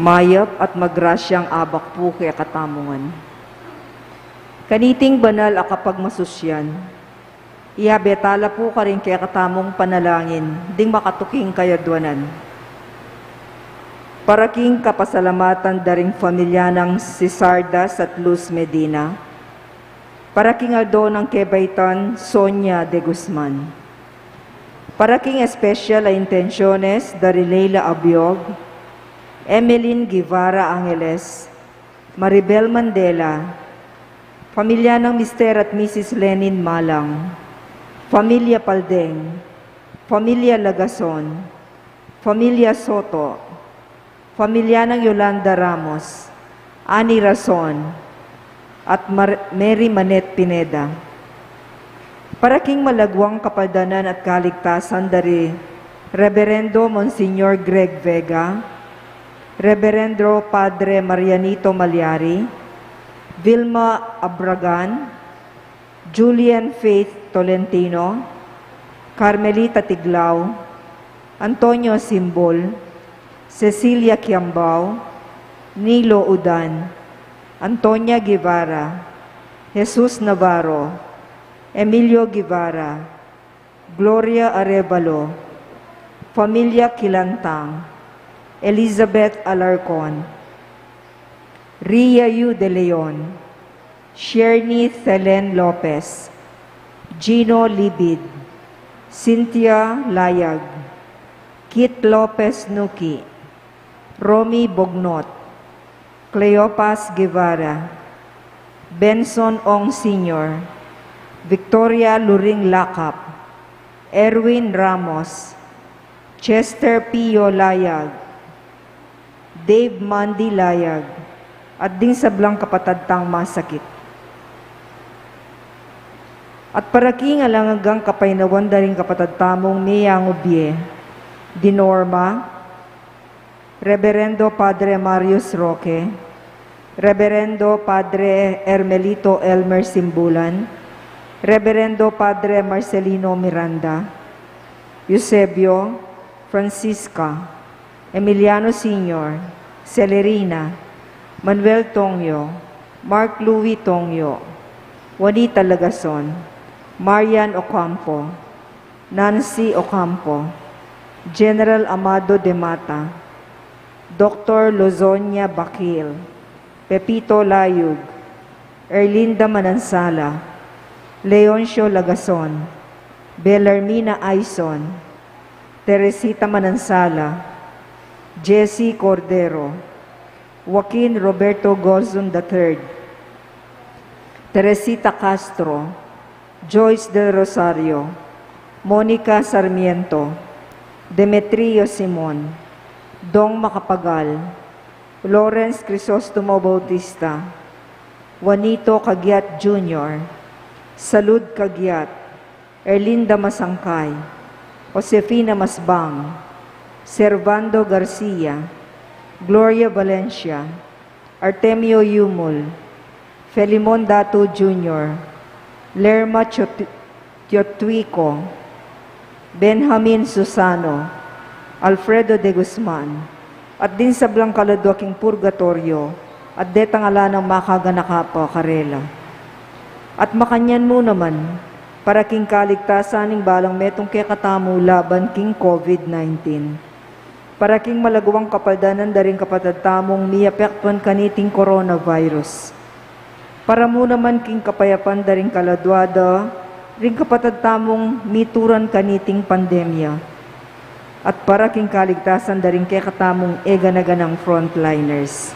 mayap at magrasyang abak po kaya katamungan. Kaniting banal a kapag masusyan, ihabetala po ka rin kaya katamong panalangin, ding makatuking kayadwanan. Paraking kapasalamatan daring pamilya ng si Sardas at Luz Medina, paraking aldo ng Kebaitan Sonia de Guzman, paraking espesyal a intenciones dari Leila Abiog, Emeline Guevara Angeles, Maribel Mandela, pamilya ng Mr. at Mrs. Lenin Malang, pamilya Paldeng, pamilya Lagason, pamilya Soto, pamilya ng Yolanda Ramos, Ani Rason, at Mary Manet Pineda. Paraking malagwang kapadanan at kaligtasan dari Reverendo Monsignor Greg Vega, Reverendo Padre Marianito Malyari, Vilma Abragan, Julian Faith Tolentino, Carmelita Tiglao, Antonio Simbol, Cecilia Kiambao, Nilo Udan, Antonia Guevara, Jesus Navarro, Emilio Guevara, Gloria Arevalo, Familia Kilantang, Elizabeth Alarcon, Ria Yu de Leon, Sherny Thelen Lopez, Gino Libid, Cynthia Layag, Kit Lopez Nuki, Romy Bognot, Cleopas Guevara, Benson Ong Sr., Victoria Luring Lakap, Erwin Ramos, Chester Pio Layag, Dave Mandy Layag, at ding sablang kapatadtang masakit. At paraking alangagang kapainawan daring kapatadtamong Mia Ngubie, Dinorma, Reverendo Padre Marius Roque, Reverendo Padre Hermelito Elmer Simbulan, Reverendo Padre Marcelino Miranda, Eusebio, Francisca, Emiliano Sr., Celerina, Manuel Tongyo, Mark Louis Tongyo, Juanita Lagason, Marian Ocampo, Nancy Ocampo, General Amado de Mata, Dr. Lozonia Bakil, Pepito Layug, Erlinda Manansala, Leoncio Lagason, Belarmina Aison, Teresita Manansala, Jessie Cordero, Joaquin Roberto Gozon III, Teresita Castro, Joyce del Rosario, Monica Sarmiento, Demetrio Simon, Dong Macapagal, Lawrence Crisostomo Bautista, Juanito Cagiat Jr., Salud Cagiat, Erlinda Masangkay, Josefina Masbang, Servando Garcia, Gloria Valencia, Artemio Yumul, Felimon Dato Jr., Lerma Tiotuico, Benjamin Susano, Alfredo de Guzman, at din sa Blancaladwaking Purgatorio, at detang ala ng makaganakapa karela. At makanyan mo naman, para king kaligtasan ng balang metong kekatamu laban king COVID-19. Para king malagawang kapaldanan daring kapatadtamong miyapektuan kaniting coronavirus. Para mo naman king kapayapan daring kaladwada, ring kapatadtamong mituran kaniting pandemya. At para king kaligtasan daring kekatamong eganaganang frontliners.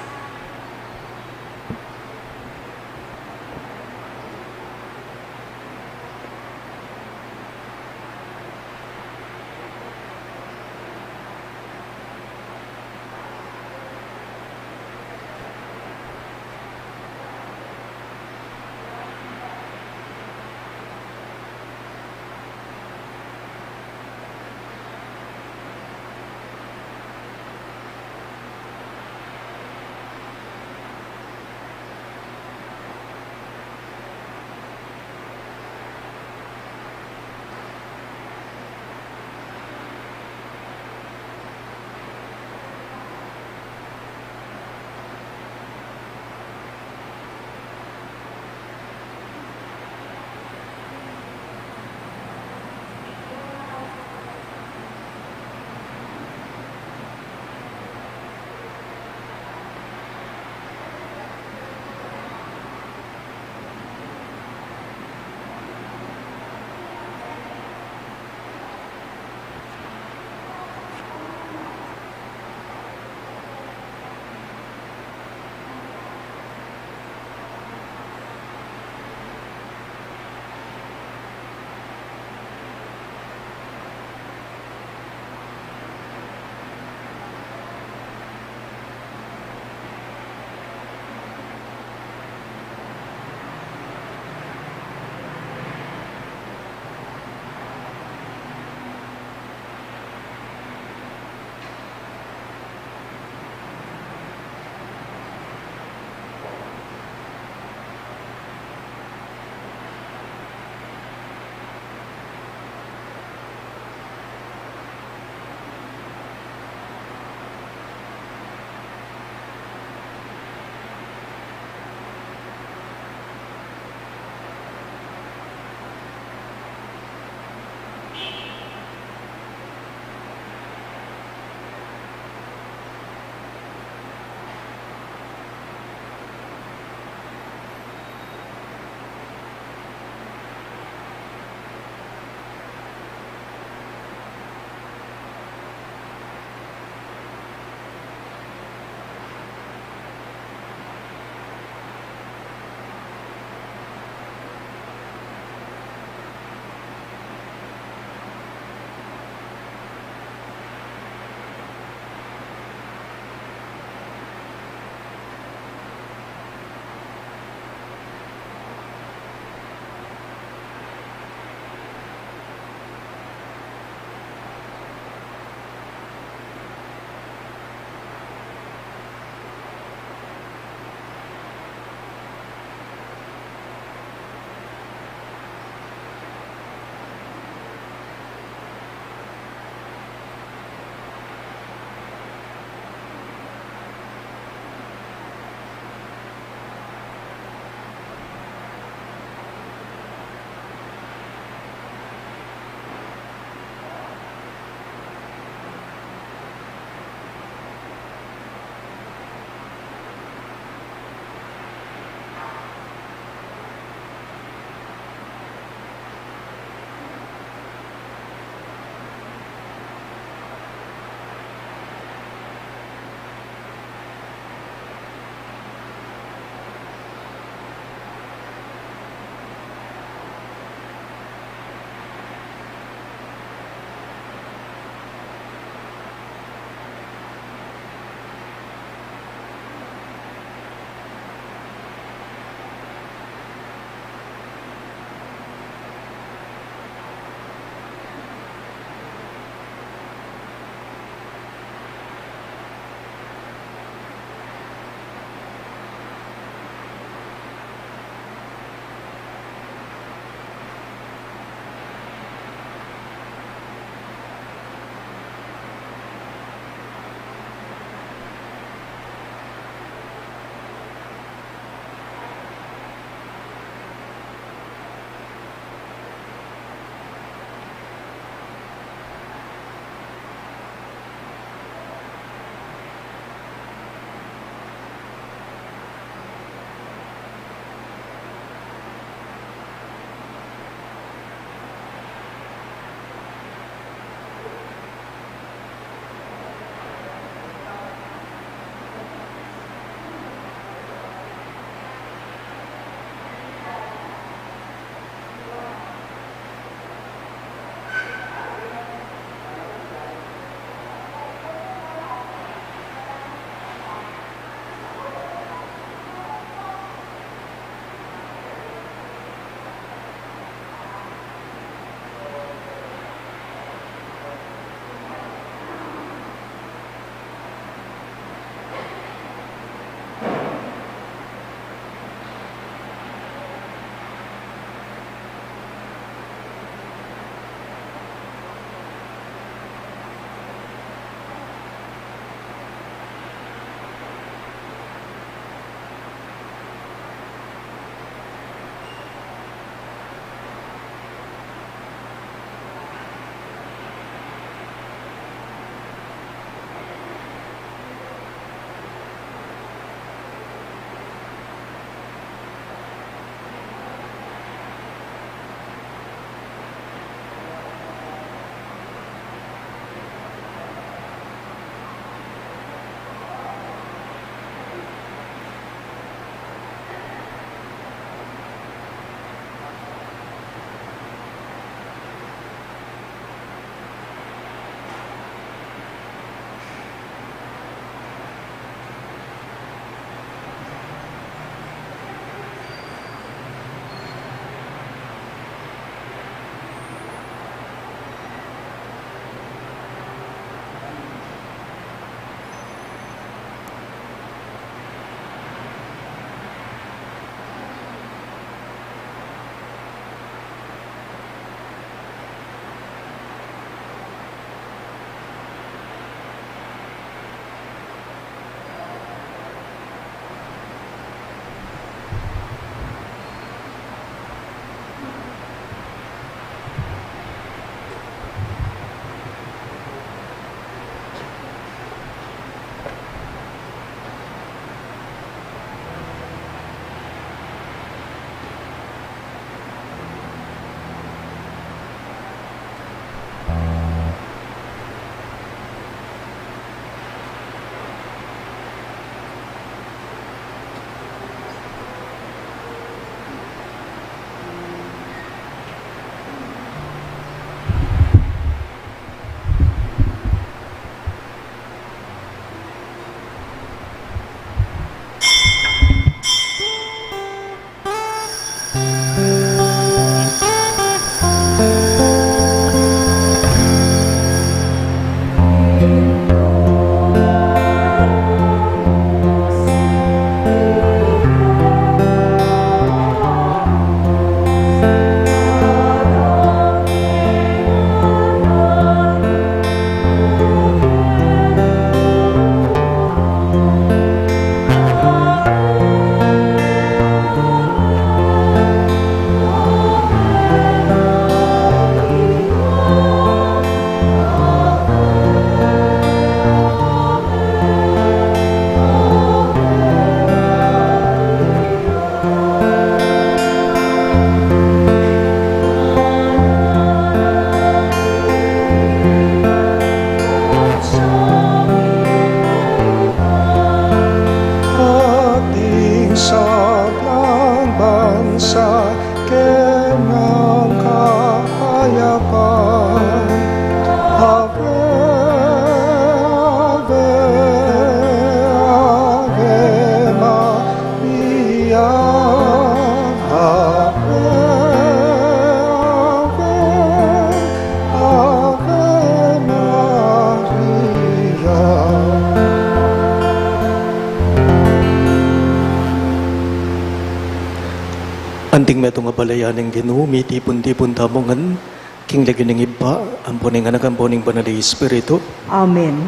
Anting meto nga balayaning Ginoo, mitipon-tipon tamongan, king lagi ng iba, amponing anak, amponing banal na Espiritu. Amen.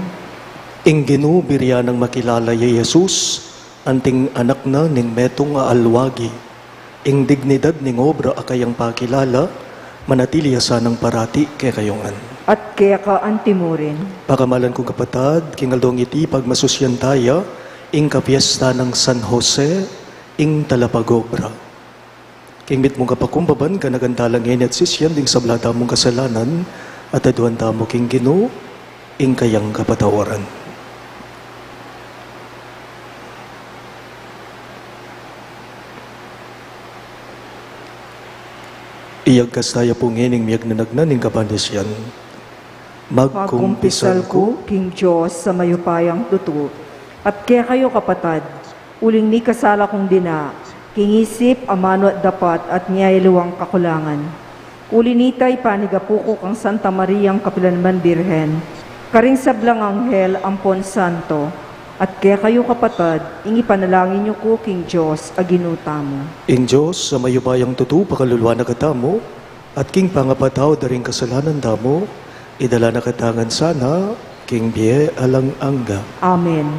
Ing Ginoo, biryanang makilala ya Jesus, anting anak na ning meto nga alwagi. Ing dignidad ning obra akayang pakilala, manatili sanang parati kay kayongan. At kaya ka antimorin. Pakamalan ko kapatad, kingaldong iti pagmasusyan taya, ing kapiesta ng San Jose, ing talapagobra. Kingmit mong kapakumbaban, kanagantalang ngayon at sisyan, ding sablata mong kasalanan, at aduan tamo king Ginoo, ing kayang kapatawaran. Iyagkas tayo po ngayon, miyag na nagnaning kapanisyan. Magkumpisal ko, King Diyos, sa mayupayang tuto. At kaya kayo kapatad, uling ni kasala kong dina, kingisip, amano at dapat, at niyailuwang kakulangan. Ulinitay panigapuko kang Santa Mariang Kapilanman Birhen, karing sablang anghel, ampon santo, at kaya kayo kapatad, ingi panalangin niyo ko, King Diyos, aginuta mo. Ing Diyos, sa mayubayang tutu, pakaluluwa na katamo, at king pangapataw daring kasalanan damo, idala na katangan sana, king biye alang angga. Amen.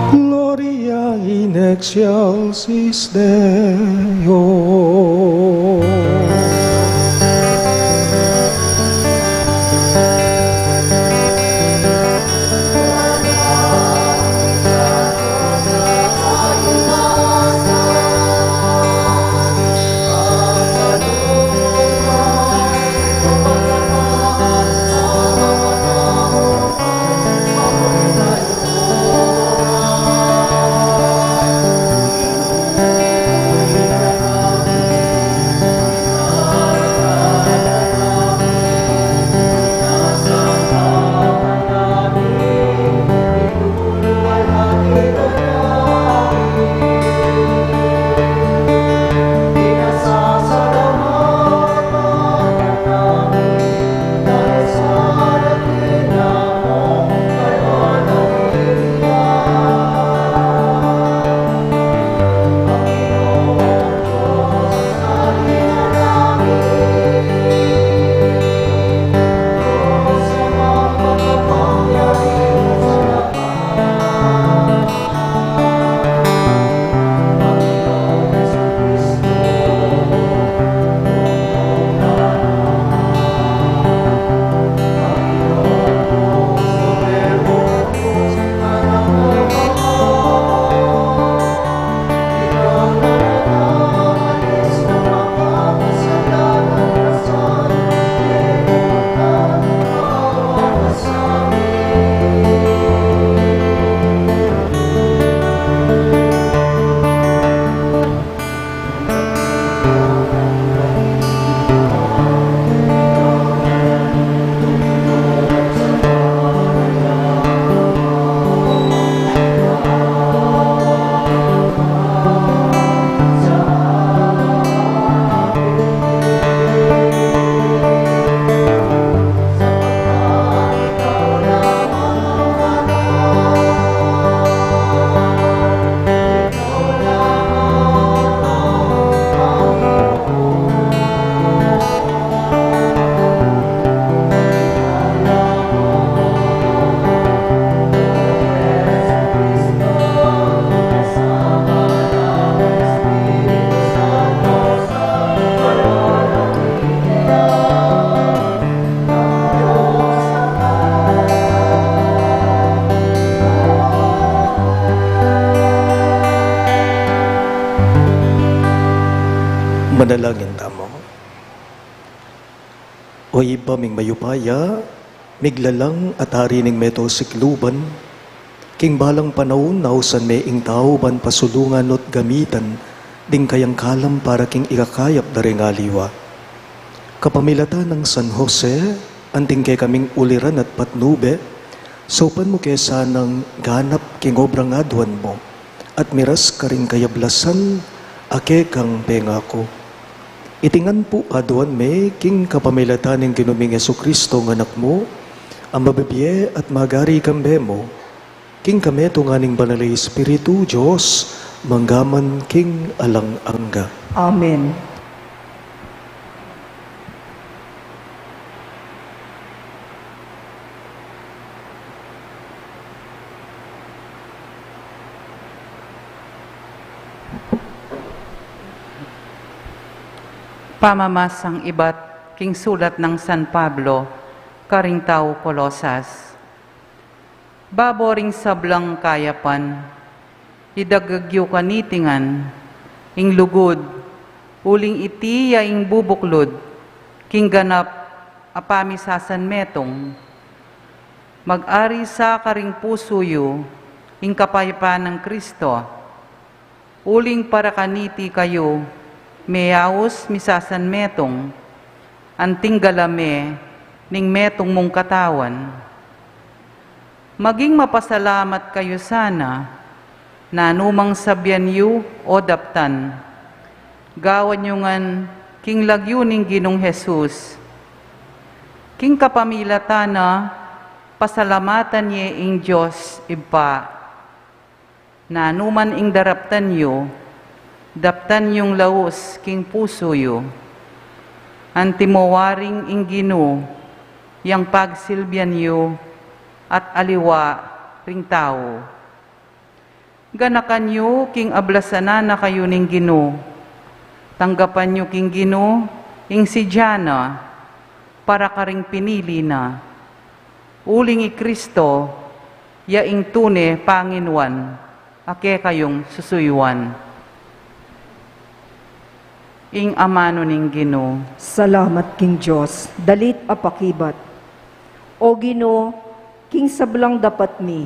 Gloria in excelsis Deo. Manalangin tamo. O iba ming mayupaya, miglalang at hari ning meto sikluban, king balang panahon na usan may ing tao ban pasulungan not gamitan, ding kayang kalam para king ikakayap da ring aliwa. Kapamilata ng San Jose, anting kay kaming uliran at patnube, sopan mo kesa ng ganap king obrang adwan mo, at miras ka rin kayablasan, ake kang pengako. Itingan po adwan me, king kapamilata ng ginuming Jesucristo ng anak mo, ang mabibye at magari kambe mo, king kameto nga ning banalay Espiritu, Diyos, manggaman king alang angga. Amen. Pamamasang iba't king sulat ng San Pablo, karing tao Kolosas. Baboring sablang kayapan, idagagyo kanitingan, ing lugod, uling iti ya ing bubuklod, king ganap apamisasan metong, mag-ari sa karing pusuyo, ing kapayapaan ng Kristo, uling para kaniti kayo, meyaos misasan metong, anting galame, ning metong mong katawan. Maging mapasalamat kayo sana, na numang sabyan yu o daptan. Gawan nyo ngan, king lagyo ning Ginong Jesus. King kapamilatana, pasalamatan niya ing Diyos iba. Na numan ing daraptan yu, daptan yung laos king puso yu. Antimowaring ing Gino, yang pagsilbian yu, at aliwa ring tao. Ganakan yu king ablasana na kayo ning Gino. Tanggapan yu king Gino, ing si Diana, para karing pinili na. Uling i Kristo, ya ing tune Panginwan, ake kayong susuyuan. Ing amano ning Gino. Salamat king Diyos, dalit apakibat. O Gino, king sablang dapat mi,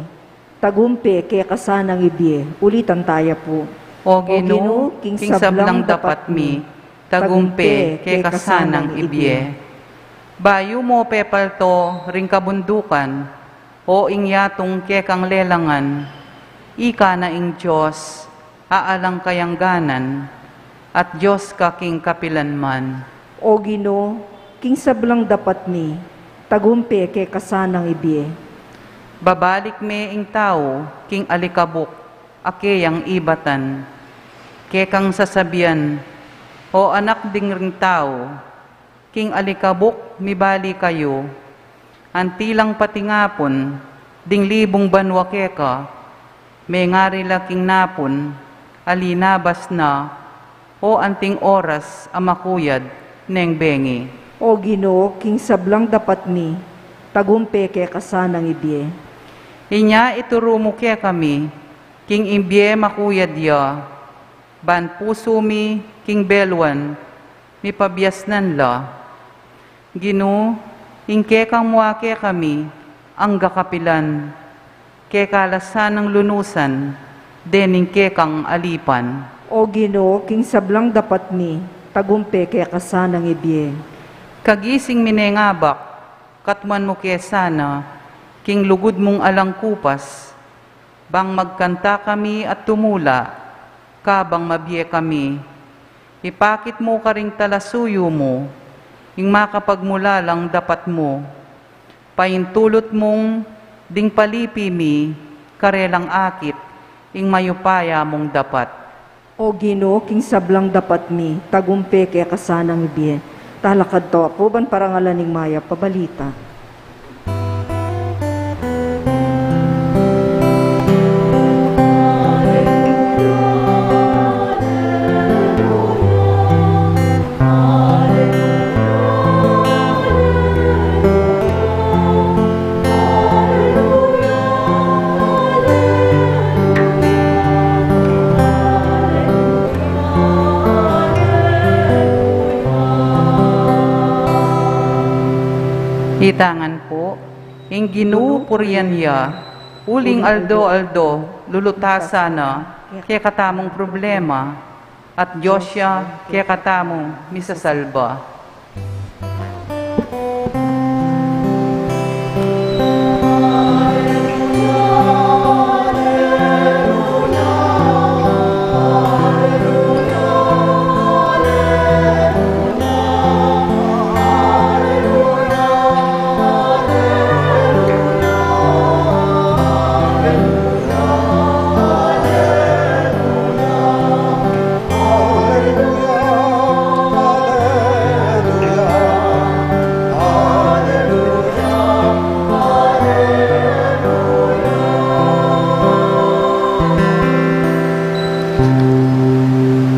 tagumpe kaya kasanang ibye, ulitan taya po. O Gino, king sablang dapat mi, tagumpe kay kasanang ibye. Bayo mo pepalto ring kabundukan, o ingyatong kekang lelangan, ika na ing Diyos, aalang kayangganan, at Diyos ka king kapilanman. O Gino, king sablang dapat mi, tagumpe kay kasanang ibye. Babalik me ing tao, king alikabok, ake yang ibatan. Kekang sasabihan, o anak ding ring tao, king alikabok, mibali kayo. Antilang patingapon, ding libong banwa keka, may ngari laking napon, alinabas na, o anting oras amakuyad, neng bengi. O Gino, king sablang dapat mi, tagumpe kay kasanang ibye. Inya ituro mo kaya kami, king imbye makuyad ya, ban puso mi, king belwan, mi pabiasnan la. Gino, ingke kang muake kami, ang gakapilan, ke kalasan ng lunusan, dening ke kang alipan. O Gino, king sablang dapat mi, tagumpe kay kasanang ibye. Kagising minengabak, katman mo kaya sana, king lugod mong alang kupas, bang magkanta kami at tumula, kabang mabiye kami, ipakit mo ka ring talasuyo mo, ing makapagmula lang dapat mo, paintulot mong ding palipi mi, karelang akit, ing mayupaya mong dapat. O Gino, king sablang dapat mi, tagumpe kay kasanang ibye. Talakad to, po ban parangalan ning Maya, pabalita. Hitangan po, ing ginupurian ya, uling aldo-aldo, lulutasa na, kaya katamong problema, at Diyos siya, kaya katamong misasalba.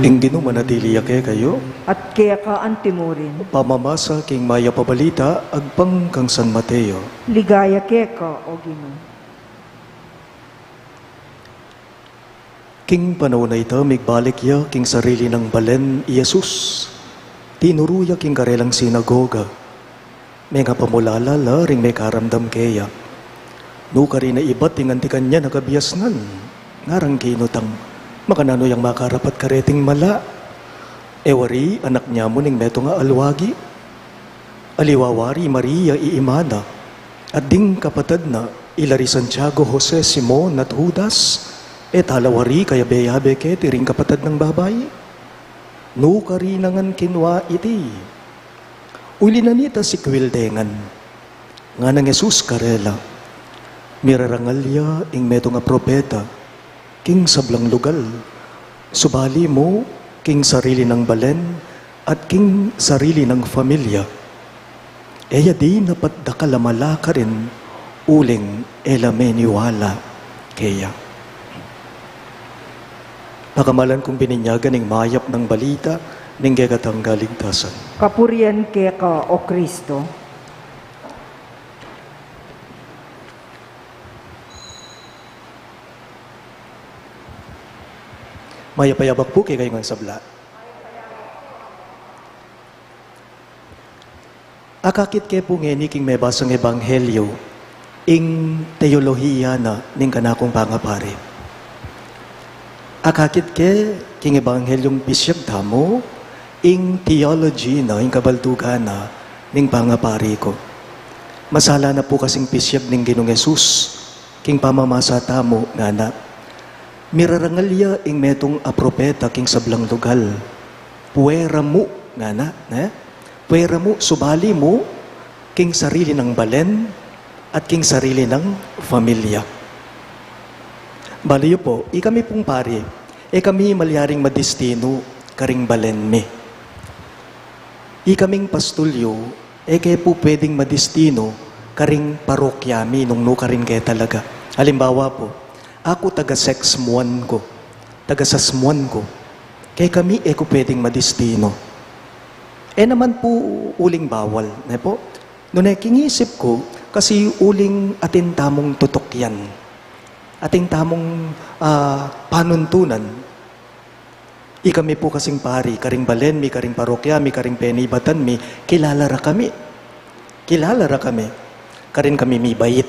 Ing ginumanadili ake kayo, At kaya ka antimurin. pamamasa king maya pabalita, agpang kang San Mateo. Ligaya kaya ka, o Ginoo. King panahon na ito, migbalik ya king sarili ng balen, Yesus. Tinuruya king karelang sinagoga. May nga pamulalala, ring may karamdam kaya. Nuka rin na iba't tingantikan niya nagabiyasnan. Ngarang kinutang, makanano yung makarapat kareting mala. Ewari, anak niya mo ning meto nga alwagi. Aliwawari, Maria, iimana. At ding kapatad na, ilari Santiago, Jose, Simon, at Judas. Et halawari, kaya beyabe ke, tiring kapatad ng babae. Nuka rin nangan kinwa iti. Uli na nita si Kwildengan. Nga nang Jesus karela. Mirarangalya, ing meto nga propeta. King sablang lugal. Subali mo, king sarili ng balen, at king sarili ng familia. Eya di napadakalamala ka rin, uling elameniwala kaya. Nakamalan kong bininyagan ng mayap ng balita, ning gagatang galigtasan. Kapurian kaya ka, o Kristo. Mayapayabak po kay kayo ng sabla. Akakit kay po ngeni king may basang ebanghelyo, ing teolohiya na ning kanakong pangapari. Akakit kay king ebanghelyong pisyag tamo, ing theology na, ing kabaltugan na, ning pangapari ko. Masala na po kasing pisyag ning Ginong Jesus, king pamamasa tamo nga na. Mirarangalya ing metong apropeta king sablang lugal. Puwera mo, nga na, puwera mo, subali mo, king sarili ng balen, at king sarili ng familia. Baliyo po, ikami pong pari, kami malyaring madistino, karing balen me. Ikaming pastulyo, kaya po pwedeng madistino, karing parokyami, nung no karin kaya talaga. Halimbawa po, ako taga-sexmuan ko, taga-sasmuan ko, kaya kami ko pwedeng madistino. Naman po uling bawal, ne po? Noon kingisip ko, kasi uling atin tamong tutok yan. Ating tamong panuntunan. Ikami po kasing pari, karing balen mi, karing parokya mi, karing penibatan mi, kilala ra kami. Kilala ra kami. Karin kami mi bayit,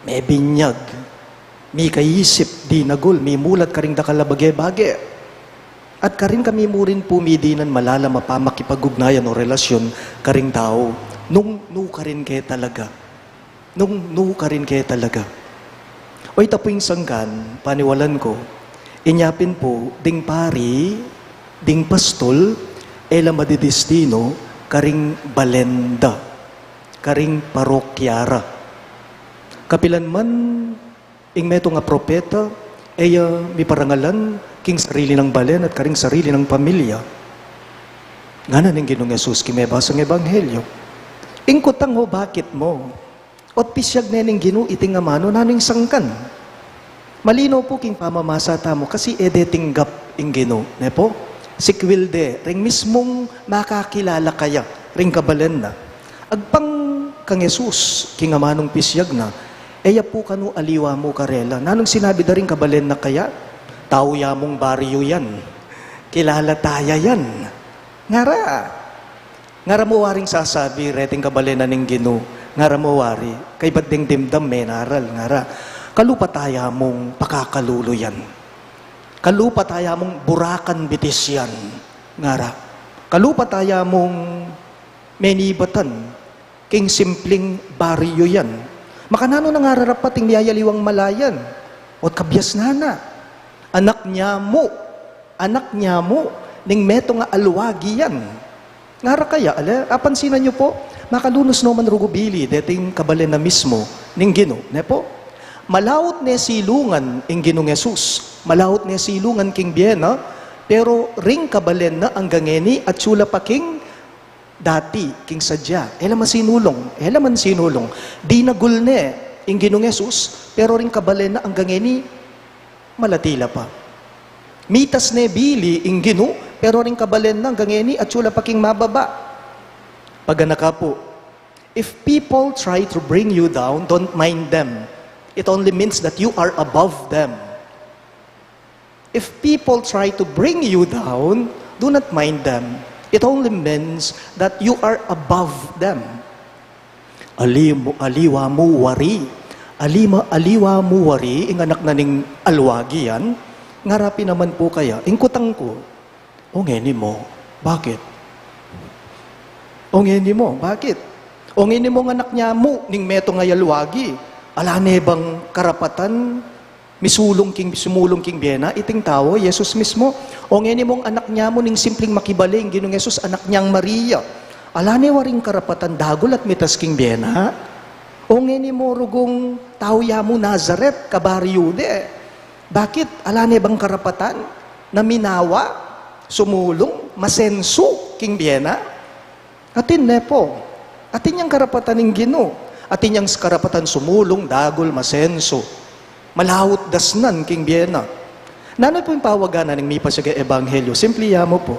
may binyag, mi kaisip, di nagul, mi mulat karing dakalabage-bage. At karin kami mo rin pumidinan malala mapamakipagugnayan o relasyon karing tao. Nung karin kaya talaga. Nung karin kaya talaga. Oy tapuing sangkan, paniwalan ko, inyapin po, ding pari, ding pastol, ela madidistino, karing balenda, karing parokyara. Kapilan man, ing meto nga propeta, mi parangalan, king sarili ng balen at karing sarili ng pamilya. Nga na ning Ginong Jesus, kimebasang ebanghelyo. Ingkutang ho, bakit mo? Ot pisyag na ning Gino, iting amano, naning sangkan. Malino po king pamamasa tamo, kasi edetinggap ing Gino. Ne po? Si Kwilde, ring mismong makakilala kaya, ring kabalen na. Agpang kang Jesus, king amanong pisyag na, eya po kanu aliwa mo karela. Nanong sinabi da rin kabalen na kaya, tao yamong baryo yan. Kilala taya yan. Ngara. Nga ramuwaring sasabi, reting kabalena ning Ginoo, nga ramuwari, kay ba't ding dimdam menaral, nga ra, kalupataya mong pakakaluluyan. Kalupataya mong burakan bitis yan, nga ra. Kalupataya mong menibatan, king simpleng baryo yan. Makanano na nga rarapating niyayaliwang malayan, o kabyas na, anak niya mo, ning meto nga alwagi yan. Ngara kaya, apansinan niyo po, makalunos naman rugubili, deting kabalen na mismo, ning Ginoo, ne po? Malawot ne silungan ing Ginoong Jesus, malawot ne silungan king Biena, pero ring kabalen na ang gangeni at sula pa king dati, king sadya. Ela man sinulong, di nagul ne ing Ginoong Jesus, pero ring kabalen na ang gangeni, malatila pa. Mitas ne bili ing Ginoo, pero rin kabalen ng gangeni at sula paking mababa. Paganaka po, if people try to bring you down, don't mind them. It only means that you are above them. If people try to bring you down, do not mind them. It only means that you are above them. Aliwa mo wari, ing anak na ning alwagi yan, ngarapi naman po kaya, ingkutang ko, o ngeni mo, bakit? O ngeni mo, bakit? O ngeni mo nga anak niya mo, ning meto nga yalwagi, alane bang karapatan, sumulong king Biena, iting tao, Jesus mismo, o ngeni mong anak niya mo, ning simpleng makibaling, Ginoong Jesus, anak niyang Maria, alane waring karapatan, dagol at mitas king Biena, o ngeni mo rugong tao ya mo Nazaret, kabaryude, bakit? Alane bang karapatan, na minawa, sumulong, masenso, king Biena? Atin ne po. Atin yung karapatan ng Ginoo. Atin yung karapatan sumulong, dagol, masenso. Malawot dasnan, king Biena. Nanoy po yung pawaganan ng mipa sa ebanghelyo. Simple mo po.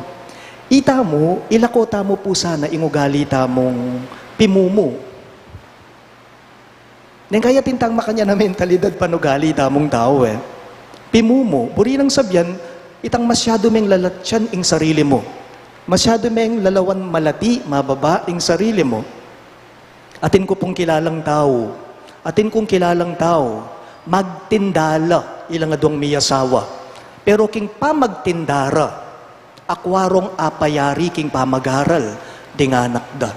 Ita mo, ilakota mo po sana ingugalita mong pimumo. Nang kaya tintang makanya na mentalidad panugalita mong tao Pimumo, buri nang sabyan, itang masyado meng lalatyan ing sarili mo. Masyado meng lalawan malati, mababa ing sarili mo. Atin ko pong kilalang tao. Atin kong kilalang tao, magtindala, ilang adong miyasawa. Pero king pamagtindara, akwarong apayari king pamagaral, dinganak da.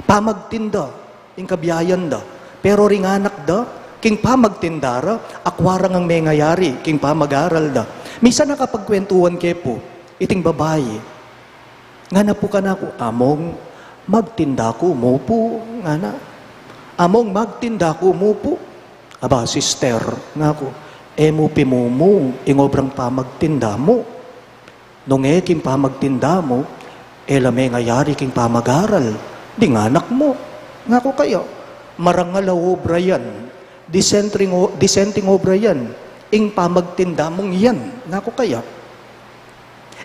Pamagtinda, ing kabiyayan da. Pero ringanak da, king pamagtindara, akwarang ang mengayari, king pamag-aral da. Misa nakapagkwentuhan ke po, iting babae, nga na po ka na ko, among magtinda ko mo po, nga na. Among magtinda ko mo po. Aba, sister, nga ko, emo pimumo, ingobrang pamagtinda mo. Nung king pamagtinda mo, mengayari king pamag-aral, di nga anak mo. Nga ko kayo, marangalaw obra yan, dissenting obra yan, ing pamagtinda mong yan, nga ko kaya.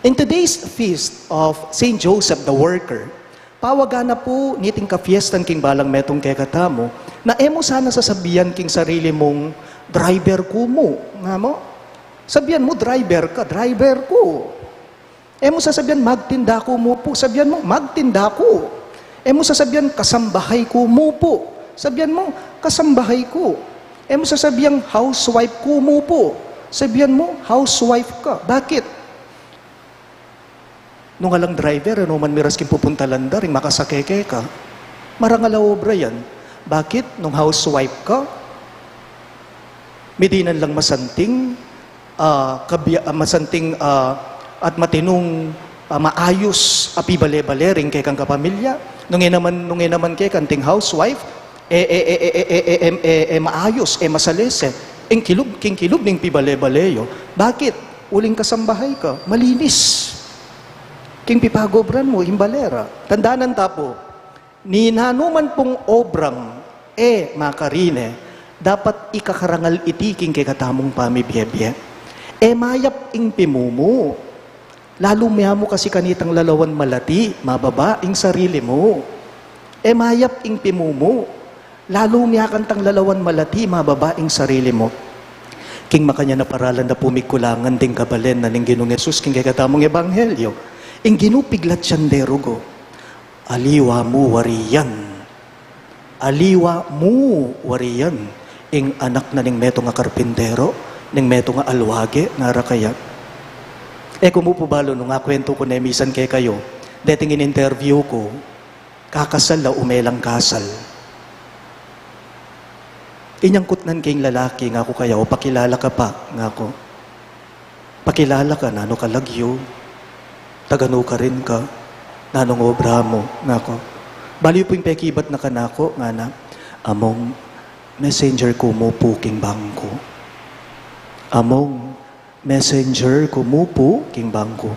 In today's feast of St. Joseph the Worker, pawagana po niting kafiestan king balang metong kekatamo, na emo sana sasabihan king sarili mong driver ko mo, nga mo? Sabihan mo, driver ka, driver ko. Emo sasabihan, magtinda ko mo po, sabihan mo, magtinda ko. Emo sasabihan, kasambahay ko mo po. Sabihan mo, kasambahay ko. Emo sasabihan, housewife ko mo po. Sabihan mo, housewife ka. Bakit? Nung alang driver, ano man miras kin pupunta landa, ring makasakeke ka. Marangalaw obra yan. Bakit? Nung housewife ka, medinan lang masanting, at matinong maayos api bale-bale ring kay kang kapamilya. Nung naman kay kanting housewife, maayos, masalese. King kilub ning pibale-baleyo. Bakit? Uling kasambahay ka, malinis. King pipagobran mo, imbalera. Tandaanan tapo, ni nanuman pong obrang, makarine, dapat ikakarangal itiking kay katamong pamibiyebye. Mayap ing pimumo. Lalo mo kasi kanitang lalawan malati, mababa ing sarili mo. Mayap ing pimumo. Lalo kantang lalawan malati, mababa ing sarili mo. King makanya na paralan na pumikulangan ding kabalen na ning Ginoong Jesus king kay katamong ebanghelyo. Ing ginupiglat siyandero go, aliwa mo wariyan. Aliwa mo wariyan. Ing anak na ning meto nga karpintero, ning meto nga alwage, nga rakaya. Kumupubalo nung nga kwento ko na misan kay kayo, dating in-interview ko, kakasal na umelang kasal. Inyangkot nan kayong lalaki nga ko kayo, pakilala ka pa nga ko. Pakilala ka, nano ka lagyo, tagano ka rin ka, nanong obra mo, nga ko. Baliw po yung pekibat na kanako, nga na, among messenger ko mo po king bangko. Among messenger ko mo po king bangko.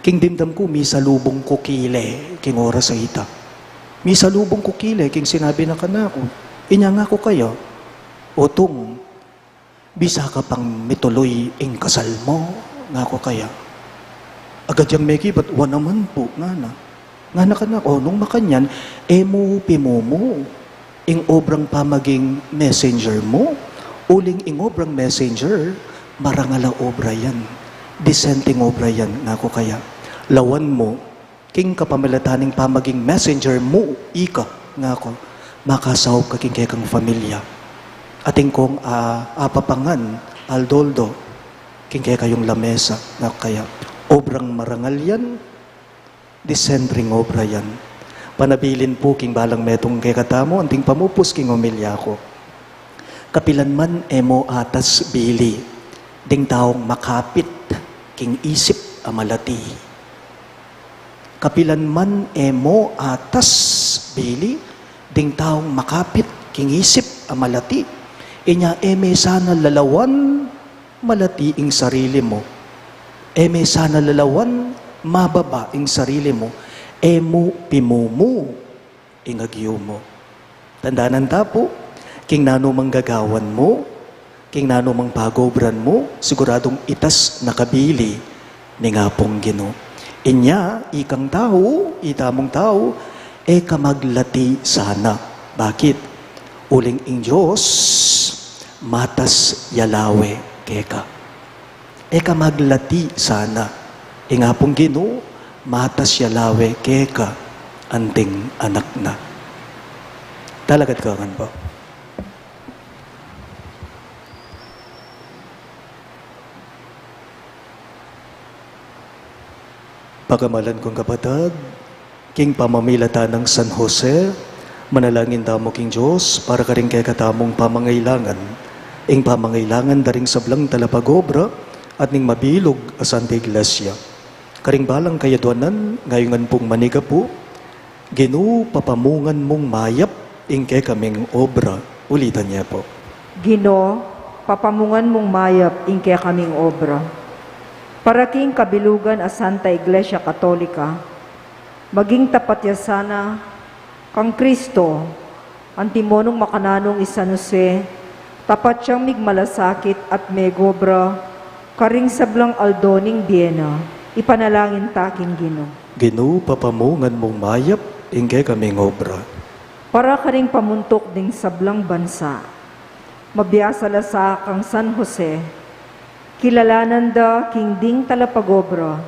King dimdam ko, misa lubong ko kile, king oras sa ita. Misa lubong ko kile, king sinabi na kanako. Inya nga ko kayo, utong, bisa ka pang mituloy ing kasal mo, nga ko kaya. Agad yung meki, ba't naman po, nga na. Nga na ka na, nung makanyan, mo pimumo, ing obrang pamaging messenger mo, uling ing obrang messenger, marangala obra yan, dissenting obra yan, nga ko kaya. Lawan mo, king kapamilataning pamaging messenger mo, ika, nga ko, makasahop ka king kekang familia. Ating kong apapangan, aldoldo, king kayong lamesa, nga kaya. Obrang marangal yan, disentring obra yan. Panabilin po king balang metong kay katamo, anting pamupos king umilya ko. Kapilan man emo atas bili, ding taong makapit king isip amalati. Kapilan man emo atas bili, ding taong makapit king isip amalati. Inya eme sana lalawan malati ing sarili mo. Eme sana lalawan mababa ing sarili mo. Emu pimumu ingagyo mo. Tandaanan tapo, king nano manggagawan mo, king nano mang pagobran mo, siguradong itas nakabili ni nga pong Gino. Inya, ikang tao, itamong tao, kamaglati sana. Bakit? Uling ing Diyos, matas yalawe keka. Kamaglati sana. Nga pong Gino, matas yalawe keka anting anak na. Talagat kawan po. Pagamalan kong kapatid, king pamamilata ng San Jose, manalangin damo king Diyos para karing kay katamong pamangailangan, ing pamangailangan daring sablang talapagobra at ning mabilog a Santa Iglesia. Karing balang kayaduanan, ngayongan pong maniga po, Gino, papamungan mong mayap, ingke kaming obra. Ulitan niya po. Gino, papamungan mong mayap, ingke kaming obra. Para king kabilugan a Santa Iglesia Katolika, maging tapat ya sana, kang Kristo, ang timonong makananong San Jose, tapat siyang migmalasakit at megobra, karing sablang aldoning Biena, ipanalangin taking Gino. Gino, papamungan mong mayap, ingke kaming obra. Para karing pamuntok ding sablang bansa, mabiyasa la sa kang San Jose, kilalanan da king ding talapagobra,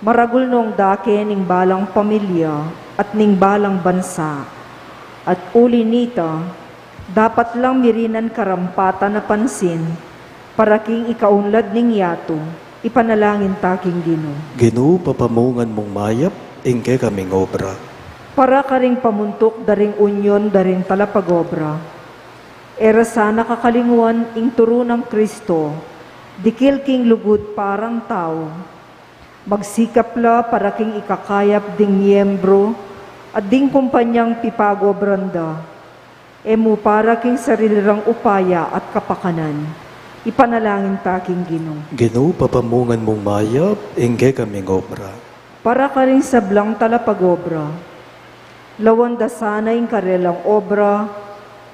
maragul nung dake ning balang pamilya at ning balang bansa, at uli nito, dapat lang mirinan karampatan na pansin, para king ikaunlad ning yato, ipanalangin taking Gino. Gino, papamungan mong mayap, ingke kaming obra. Para karing pamuntok daring unyon daring talapagobra, era sana kakalinguan ing turo ng Kristo, dikil king lugod parang tao, magsikap la para king ikakayap ding miyembro, at ding kumpanyang pipagobranda, emu para king sarilirang upaya at kapakanan, ipanalangin taking Gino. Gino, papamungan mong mayap, ingke kaming obra. Para ka rin sablang talapagobra, lawan da sana yung karelang obra,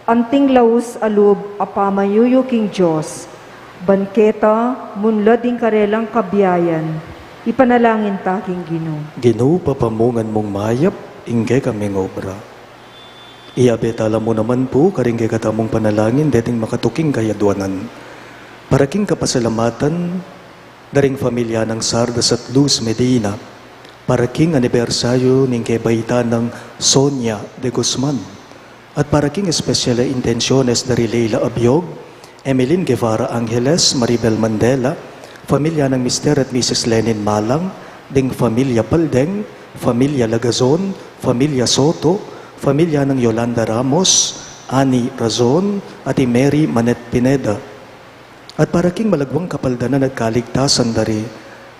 anting laus alub apamayuyo king Diyos, banketa munla ding karelang kabiyayan, ipanalangin taking Gino. Gino, papamungan mong mayap, ingke kaming obra. Iabetala mo naman po, karing kay katamong panalangin, deting makatuking kayaduanan. Paraking kapasalamatan, daring familia ng Sardas at Luz Medina, para king anibersaryo ning kebaytan ng Sonia de Guzman, at para king espesyal intenciones dari Leila Abiog, Emeline Guevara Angeles, Maribel Mandela, pamilya ng Mr. at Mrs. Lenin Malang, ding pamilya Paldeng, pamilya Lagazon, pamilya Soto, pamilya ng Yolanda Ramos, Ani Razon, at Mary Manet Pineda. At para king malagwang kapaldanan at kaligtasan dari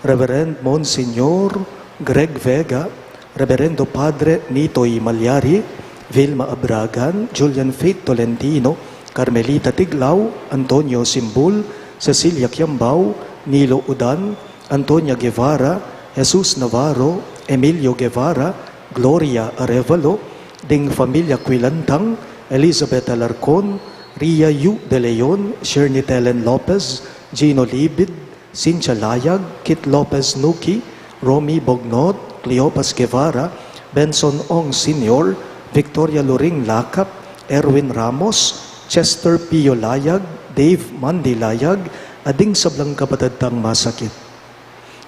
Reverend Monsignor Greg Vega, Reverendo Padre Nitoy Malyari, Vilma Abragan, Julian Faith Tolentino, Carmelita Tiglao, Antonio Simbul, Cecilia Quiambao, Nilo Udan, Antonia Guevara, Jesus Navarro, Emilio Guevara, Gloria Arevalo, ding familia Quilantang, Elizabeth Alarcon, Ria Yu De Leon, Shirley Telen Lopez, Gino Libid, Cynthia Layag, Kit Lopez Nuki, Romy Bognot, Cleopas Guevara, Benson Ong Sr., Victoria Loring Lakap, Erwin Ramos, Chester Pio Layag, Dave Mandy Layag, ading sablang kapatid tang masakit.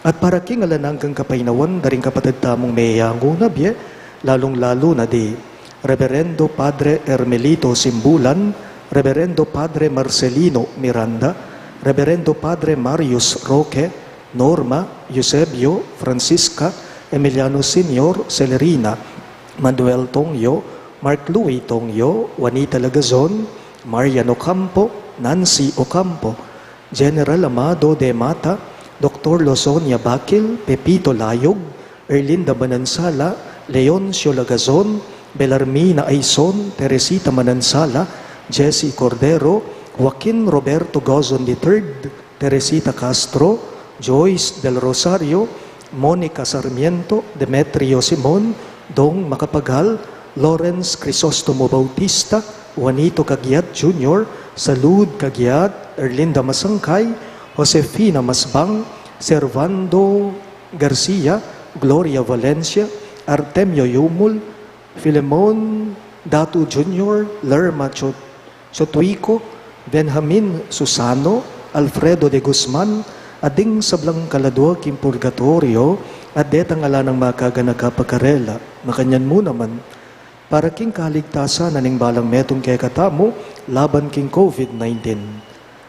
At para king alananggang kapainawan, daring kapatid tamong mayayangong nabye, lalong-lalo na di Reverendo Padre Hermelito Simbulan, Reverendo Padre Marcelino Miranda, Reverendo Padre Marius Roque, Norma, Eusebio, Francisca, Emiliano Sr., Celerina, Manuel Tongyo, Mark Louis Tongyo, Juanita Lagazon, Marian Ocampo, Nancy Ocampo, General Amado de Mata, Dr. Lozonia Bakil, Pepito Layog, Erlinda Manansala, Leoncio Lagazon, Belarmina Aison, Teresita Manansala, Jessie Cordero, Joaquin Roberto Gozon III, Teresita Castro, Joyce Del Rosario, Monica Sarmiento, Demetrio Simon, Dong Macapagal, Lawrence Crisostomo Bautista, Juanito Cagiat Jr., Salud Cagiat, Erlinda Masangkay, Josefina Masbang, Servando Garcia, Gloria Valencia, Artemio Yumul, Filemon Datu Jr., Lerma Chotuico, Benjamin Susano, Alfredo de Guzman, ading sablang kaladwa kim purgatorio, at detang ala ng makaganagkapakarela, makanyan mo naman, para king kaligtasan na ning balang metong kay katamo, laban king COVID-19.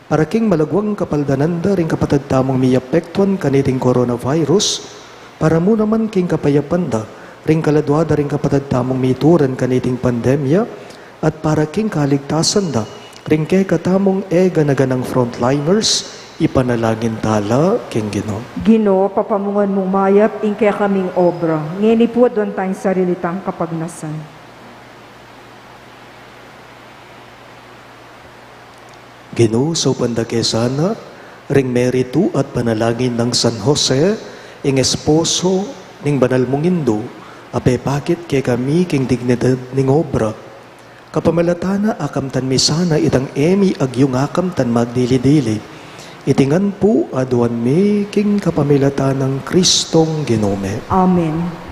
Para king malagwang kapaldananda ring kapatid tamong miyapektuan kaniting coronavirus, para mo naman king kapayapanda, ring kaladwada ring kapatid tamong mituran kaniting pandemya, at para king kaligtasan da, ring kay katamong ganaganang frontliners, ipanalangin tala king Ginoo. Ginoo, papamungan mong mayap, ingkaya kaming obra. Ngeni po doon tayong sarilitang kapagnasan. Ginoo, so pandakesana, ring meritu at panalangin ng San Jose, ing esposo, ning banal mong Indo, ape pakit kay kami king dignidad ning obra. Kapamalatana akamtan misana itang emi agyong akamtan magdili-dili. Itingan po aduan mi king kapamilatan ng Kristong Ginome. Amen.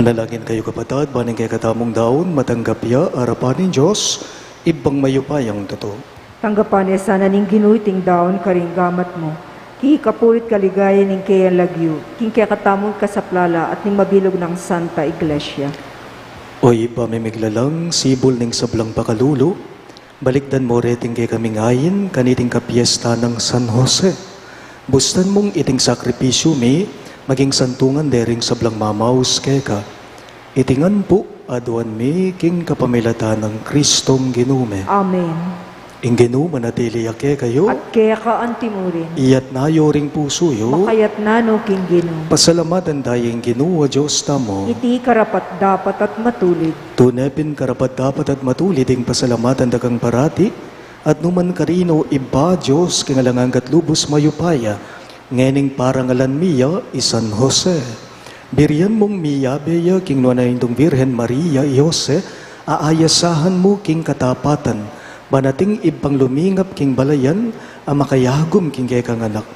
Manalangin kayo kapatid, baning kay katamong daon, matanggap ya, arapan ng Diyos, ibang mayupayang totoo. Tanggapan niya sana ning ginuiting daon karing gamat mo. Ki kapurit kaligaya ning kayang lagyo, king kaya katamong kasaplala at ning mabilog ng Santa Iglesia. Oy, pamimiglalang, sibol ning sablang pakalulo, balikdan mo reting kay kaming ayin, kaniting kapiesta ng San Jose. Bustan mong iting sakripisyo mi, maging santungan dering sablang mamaus keka. Itingan po, aduan mi, king kapamilata ng Kristong ginume. Amen. Ing ginume natili ake kayo, At kaya ka antimurin, iyat na yoring puso yo, makayat na no king gino. pasalamatan dayeng ginuwa Diyos tamo. Iti karapat dapat at matulid. Tunepin karapat dapat at matulid ing pasalamatan dagang parati, at numan karino iba Diyos kingalangang katlubos mayupaya, ngening parangalan miya isan Jose. Birian mong miya beya king nuanayindong Virhen Maria Jose, aayasahan mo king katapatan, banating ibang lumingap king balayan, amakayagom king kay kanganak.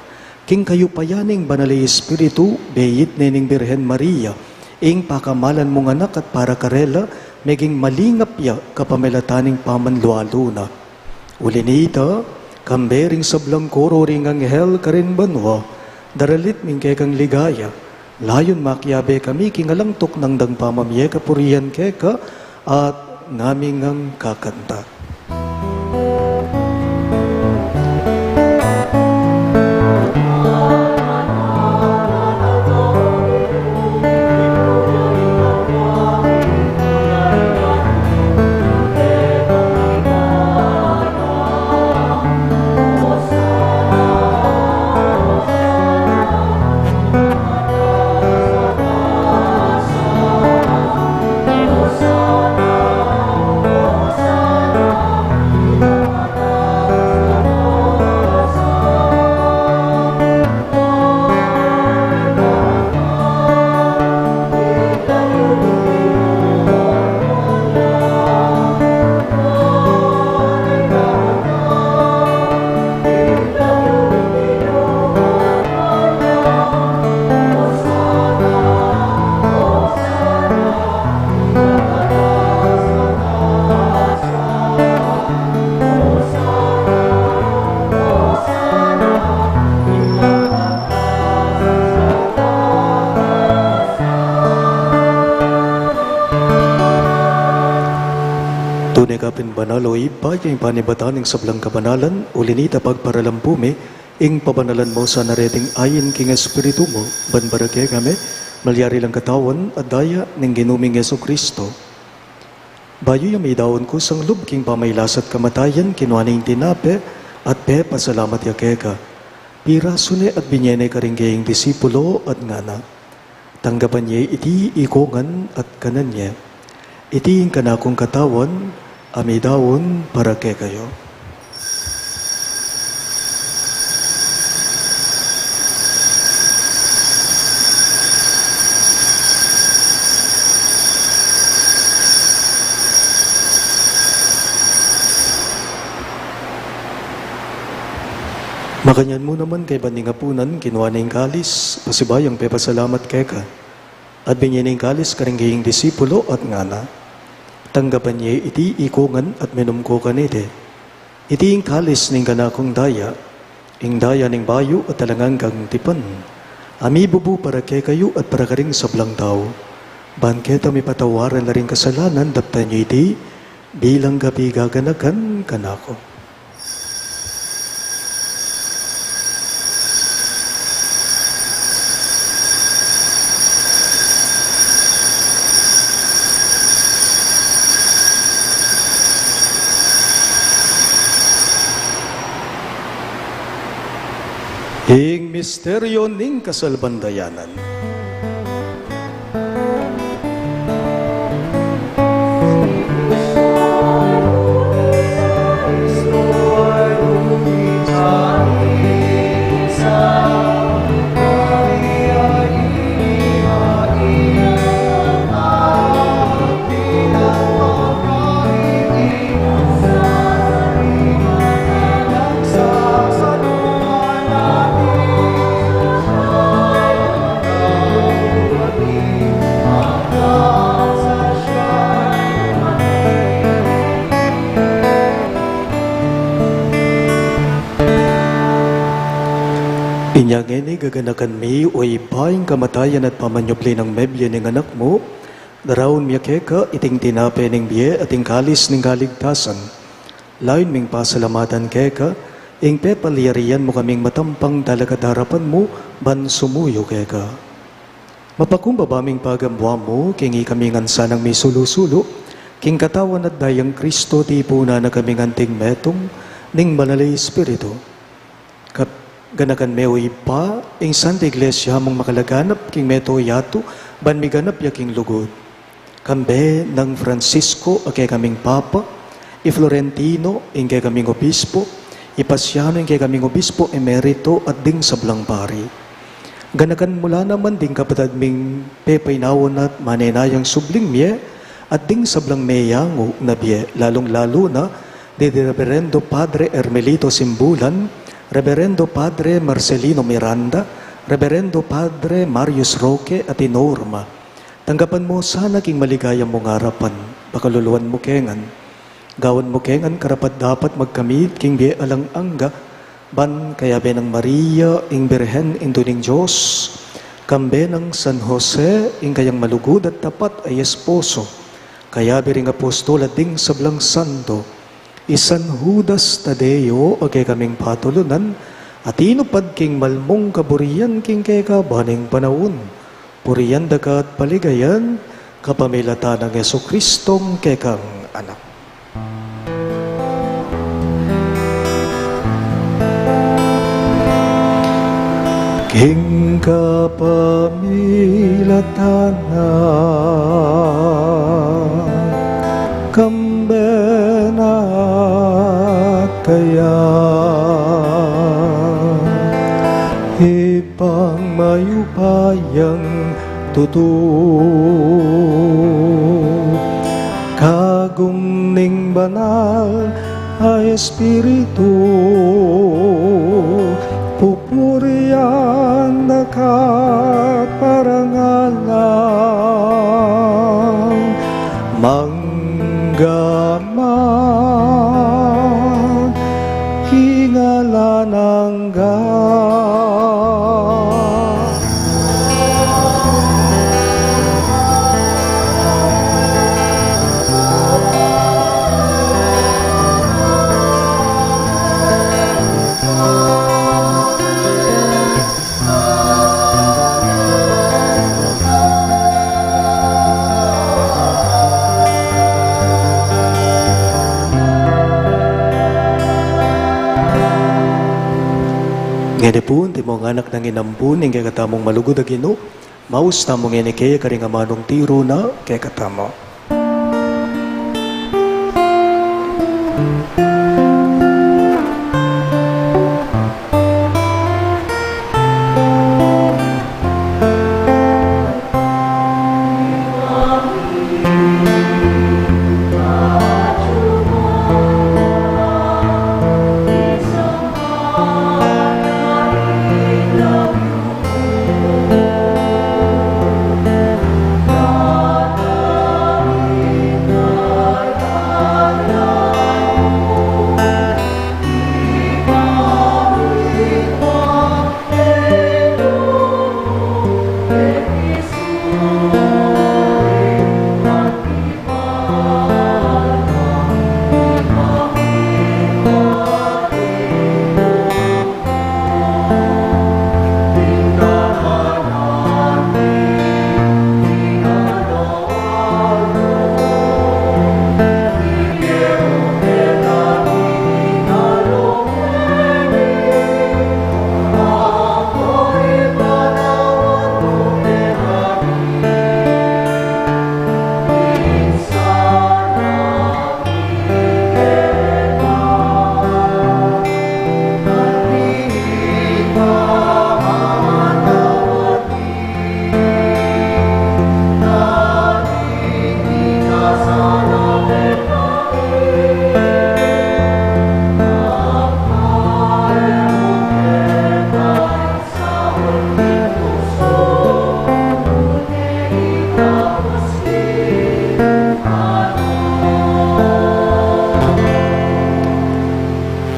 King kayupayaning banalay Espiritu, beyit nening Birhen Maria, ing pakamalan mong anak at para karela, meging malingap ya kapamilataning pamanlualo na. Uli nita, kambering sablang koro ring anghel karin banwa, daralit ming kekang ligaya, layon makyabe kami kingalangtok ng dangpamamye kapuriyan keka, at naming ang kakanta. Tunay kapin banaloy, bayang panibatan ng sablang kabanalan, ulinita pagparalampume, ing pabanalan mo sa nareting ayin king espiritu mo, banbarake kami, malyari lang katawan, at daya ng ginuming Yeso Kristo. Bayo yung may daon ko sang lub king pamaylasat kamatayan, kinuaning tinape, at pe pasalamat yakeka. Pirasune at binyene karinggaying disipulo at ngana. Tanggapan niya iti ikongan at kanan niya. Iti yung kanakong katawan, amidawon para kay kayo. Makanyan mo naman kay Baningapunan, kinuha na yung kalis, pasibayang pepasalamat kay ka. At binyaning kalis karinggaying disipulo at ngana. Tanggapan niya iti ikongan at minum ko kanite. Iti ing kalis ning kanakong daya, ing daya ning bayo at talangang kang tipan. Ami bubu para kay kayo at para karing sablang tao. Banketa may patawaran na rin kasalanan, dapta niya iti, bilang gabi gaganakan kanako. Ing misteryo ning kasalbandayanan. Inyagini gaganakan mi o ipaing kamatayan at pamanyopli ng mebya ng anak mo, darawon miya keka iting tinape ng biye at kalis ng kaligtasan. Lain ming pasalamatan keka, ing pepaliyarian mo kaming matampang talaga darapan mo, ban sumuyo keka. Mapakumbabaming pagamwa mo, kingi kaming ansa ng may sulusulo, king katawan at dayang Kristo ti puna na kaming anting metong, ning banalay Espiritu. Ganakan meo ipa, ing Santa Iglesia mong makalaganap king meto yato, ban miganap yaking lugod. Kambe ng Francisco, kay kaming Papa, i Florentino, ing kay kaming Obispo, i Pasiano, ing kay kaming Obispo, emerito, at ding sablang pari. Ganakan mula naman ding kapatad ming pepainawon at manenayang subling miye, at ding sablang meyango na biye, lalong-lalo na, de Reverendo Padre Hermelito Simbulan, Reverendo Padre Marcelino Miranda, Reverendo Padre Marius Roque at Norma. Tanggapan mo sana king maligayang mong harapan, pakaluluan mo kengan. Gawan mo kengan karapat dapat magkamit king biye alang angga, ban kaya benang Maria, ing Birhen, indo ning Diyos, kambe ng San Jose, ing kayang malugod at tapat ay esposo, kaya biring apostol at ding sablang santo, Isan Judas Tadeo, agay kaming patulunan, at inupad king malmong kaburian king keka baning panahon. Puriyan dagat paligayan, kapamilata ng Yesu Kristong kekang anak. King kapamilata na, kaya ipang mayupayang tutu kagum ning banal ay Espiritu pupurian nakat parangalang manggaman hingalanangga. Ngene po, ti mo anak ng inampun, ing kaya katamong malugod agino, maus tamong ngene kaya karingamanong tiro na kaya katamo.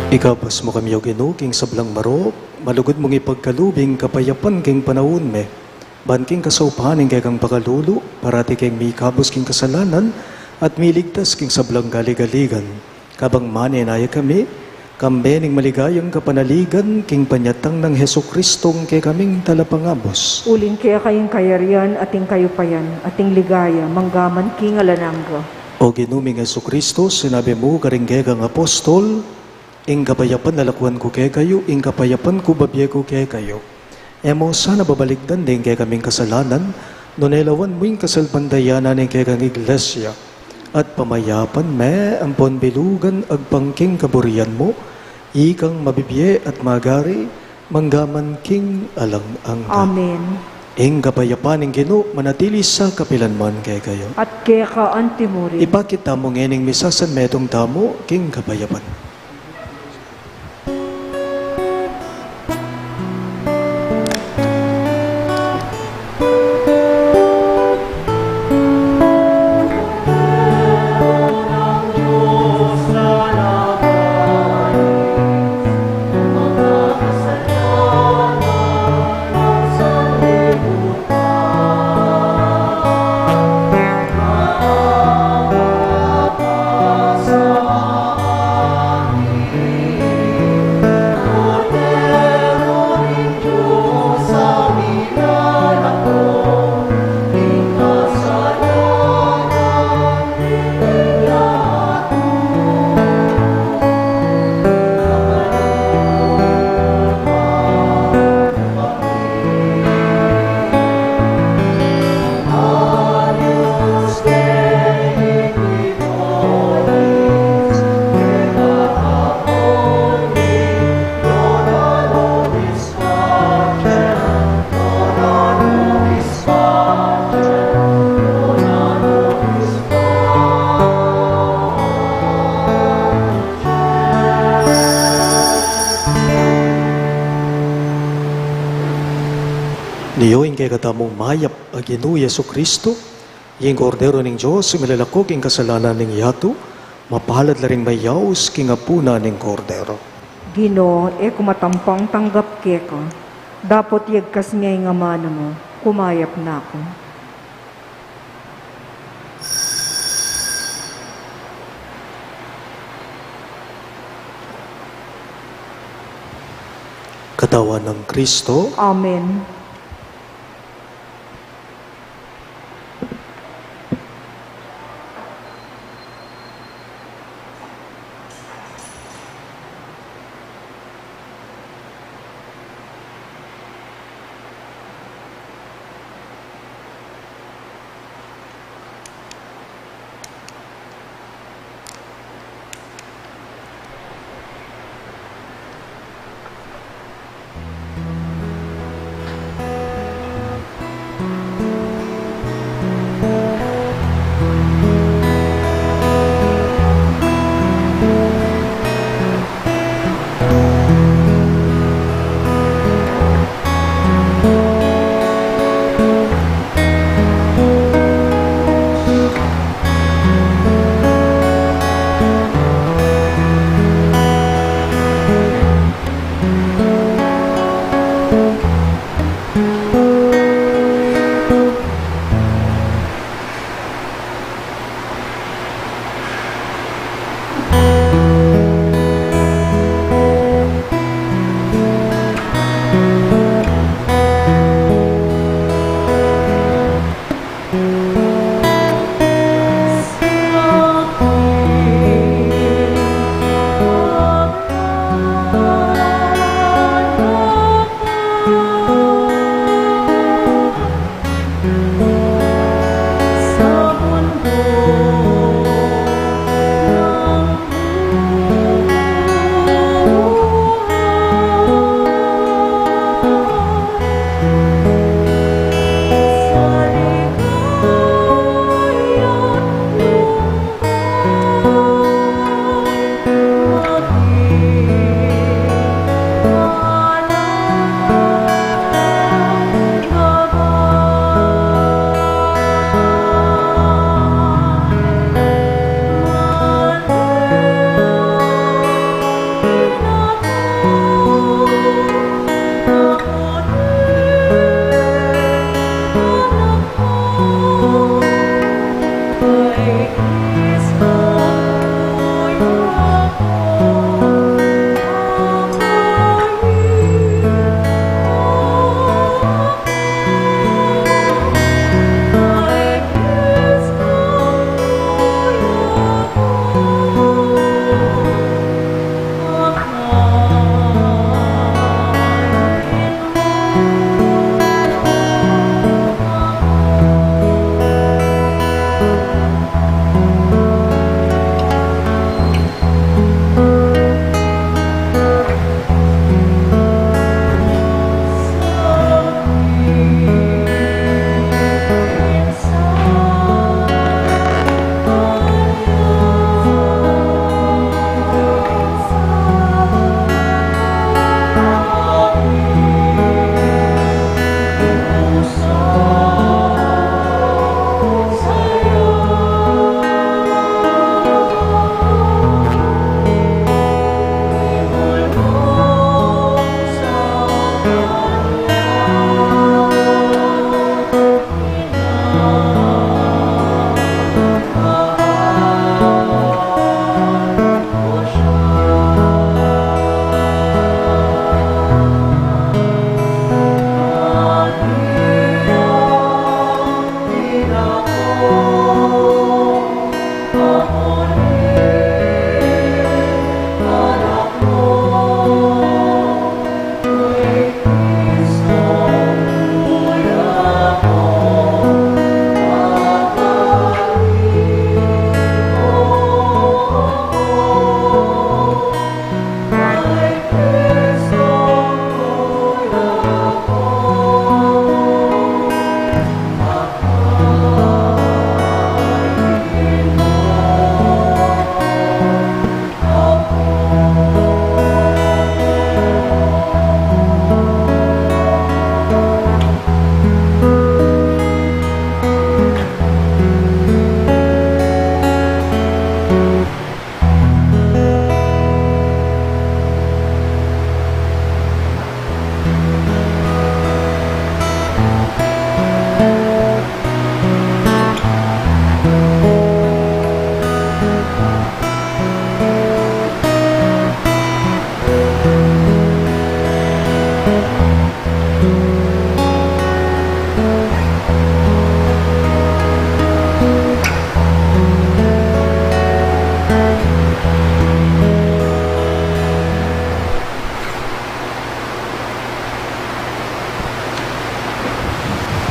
Ikabas mo kami o Ginoo king sablang marok, malugod mong ipagkalubing kapayapan king panahon me. Ban king kasaupahanin kay kang pakalulo, parati king may kabos king kasalanan, at miligtas king sablang galigaligan. Kabang maninaya kami, kambening maligayang kapanaligan, king panyatang ng Heso Kristong kay kaming talapangabos. Uling kaya kayong kayarian, ating kayupayan, ating ligaya, manggaman king alanangga. O ginuming Heso Kristo, sinabi mo karinggegang apostol, ing kapayapan nalakuan ko kay kayo, ing kapayapan ko babye ko kay kayo. Emo sana babaligdan din kay kaming kasalanan, nunelawan mo yung kasalpandayanan ng kay kang iglesia. At pamayapan me, ampon bilugan, agpangking kaburian mo, ikang mabibye at magari, manggaman king alang angka. Amen. Ing kapayapan ng Ginoo manatili sa kapilanman kay kayo. At kaya ka antimuri. Ipakita mo ngening misasan metong tamo, king kapayapan. Niyoin kay katamong mayap ang Ginoo Yesu Kristo, yung kordero ng Diyos, milalakog ing kasalanan ng yato, mapalad la ring mayaws king apuna ng kordero. Gino, kumatampang tanggap keka. Dapot yagkas ngay nga mana mo, kumayap na ako. Katawan ng Kristo, Amen.